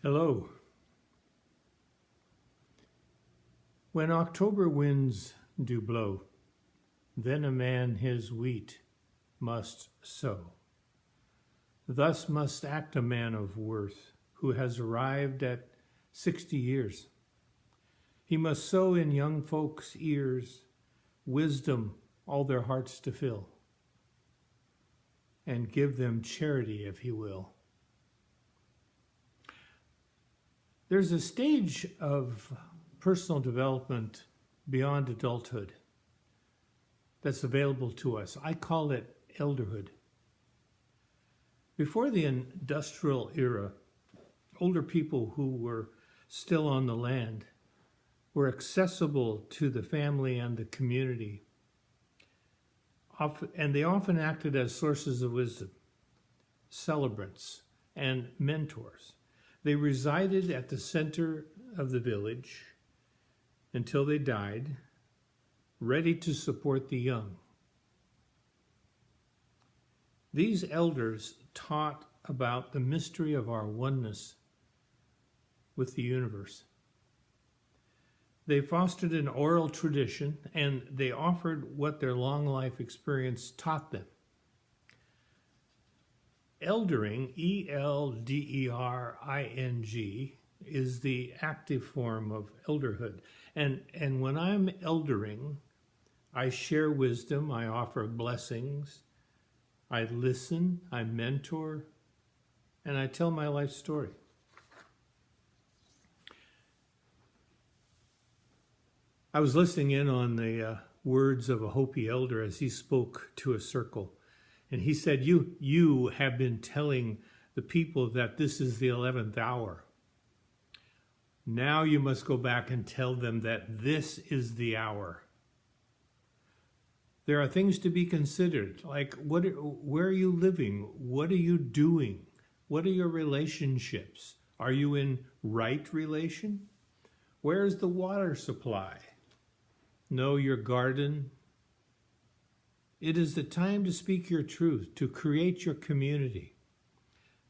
Hello. When October winds do blow, then a man his wheat must sow. Thus must act a man of worth, who has arrived at 60 years. He must sow in young folks' ears wisdom all their hearts to fill, and give them charity if he will. There's a stage of personal development beyond adulthood that's available to us. I call it elderhood. Before the industrial era, older people who were still on the land were accessible to the family and the community, and they often acted as sources of wisdom, celebrants, and mentors. They resided at the center of the village until they died, ready to support the young. These elders taught about the mystery of our oneness with the universe. They fostered an oral tradition, and they offered what their long life experience taught them. Eldering, E-L-D-E-R-I-N-G, is the active form of elderhood. And when I'm eldering, I share wisdom, I offer blessings, I listen, I mentor, and I tell my life story. I was listening in on the words of a Hopi elder as he spoke to a circle. And he said, you have been telling the people that this is the 11th hour. Now you must go back and tell them that this is the hour. There are things to be considered, like where are you living? What are you doing? What are your relationships? Are you in right relation? Where is the water supply? Know your garden. It is the time to speak your truth, to create your community.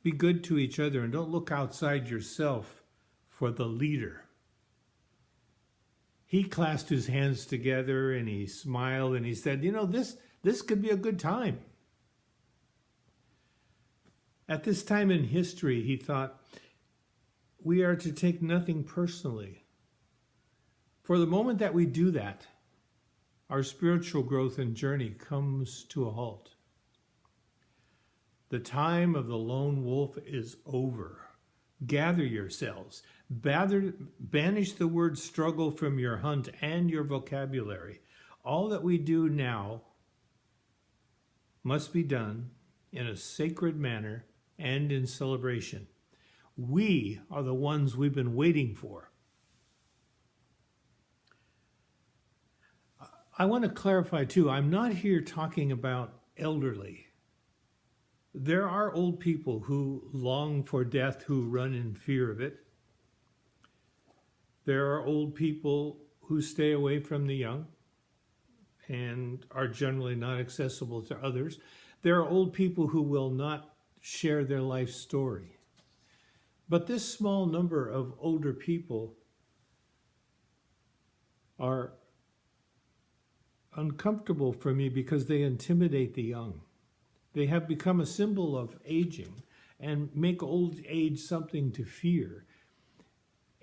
Be good to each other and don't look outside yourself for the leader. He clasped his hands together and he smiled and he said, this could be a good time. At this time in history, he thought, we are to take nothing personally. For the moment that we do that, our spiritual growth and journey comes to a halt. The time of the lone wolf is over. Gather yourselves. Banish the word struggle from your hunt and your vocabulary. All that we do now must be done in a sacred manner and in celebration. We are the ones we've been waiting for. I want to clarify too, I'm not here talking about elderly. There are old people who long for death, who run in fear of it. There are old people who stay away from the young and are generally not accessible to others. There are old people who will not share their life story. But this small number of older people are uncomfortable for me because they intimidate the young. They have become a symbol of aging and make old age something to fear.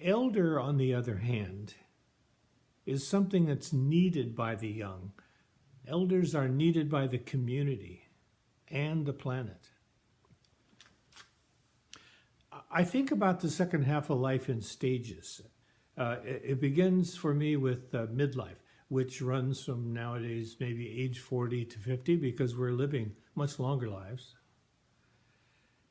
Elder, on the other hand, is something that's needed by the young. Elders are needed by the community and the planet. I think about the second half of life in stages. It begins for me with midlife, which runs from nowadays maybe age 40 to 50 because we're living much longer lives.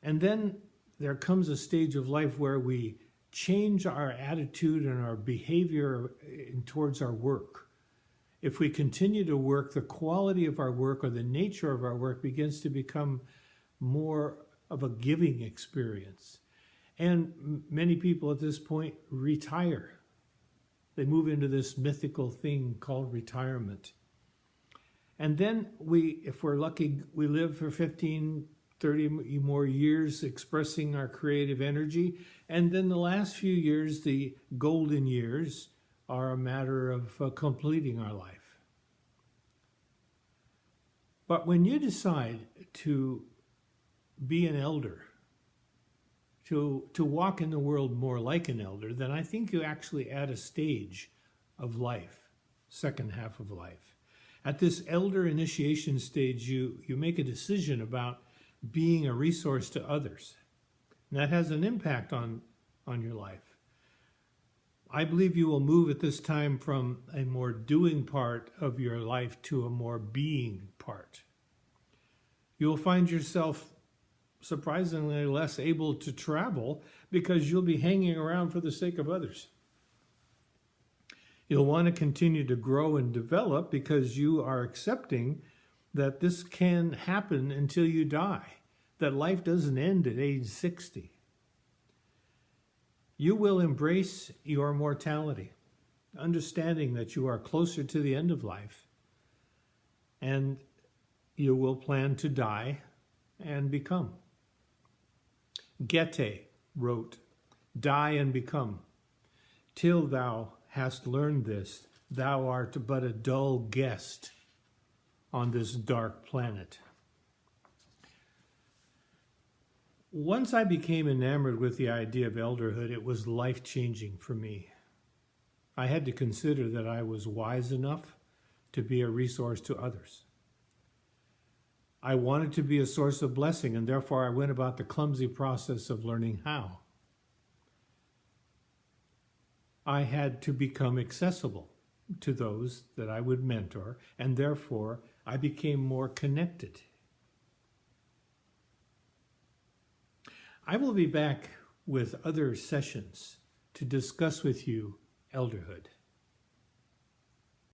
And then there comes a stage of life where we change our attitude and our behavior towards our work. If we continue to work, the quality of our work or the nature of our work begins to become more of a giving experience. And many people at this point retire. They move into this mythical thing called retirement. And then if we're lucky, we live for 15 30 more years expressing our creative energy. And then the last few years, the golden years, are a matter of completing our life. But when you decide to be an elder, to walk in the world more like an elder, then I think you actually add a stage of life, second half of life. At this elder initiation stage, you make a decision about being a resource to others. And that has an impact on your life. I believe you will move at this time from a more doing part of your life to a more being part. You will find yourself surprisingly less able to travel because you'll be hanging around for the sake of others. You'll want to continue to grow and develop because you are accepting that this can happen until you die, that life doesn't end at age 60. You will embrace your mortality, understanding that you are closer to the end of life, and you will plan to die and become. Goethe wrote, "Die and become. Till thou hast learned this, thou art but a dull guest on this dark planet." Once I became enamored with the idea of elderhood, it was life-changing for me. I had to consider that I was wise enough to be a resource to others. I wanted to be a source of blessing, and therefore I went about the clumsy process of learning how. I had to become accessible to those that I would mentor, and therefore I became more connected. I will be back with other sessions to discuss with you elderhood.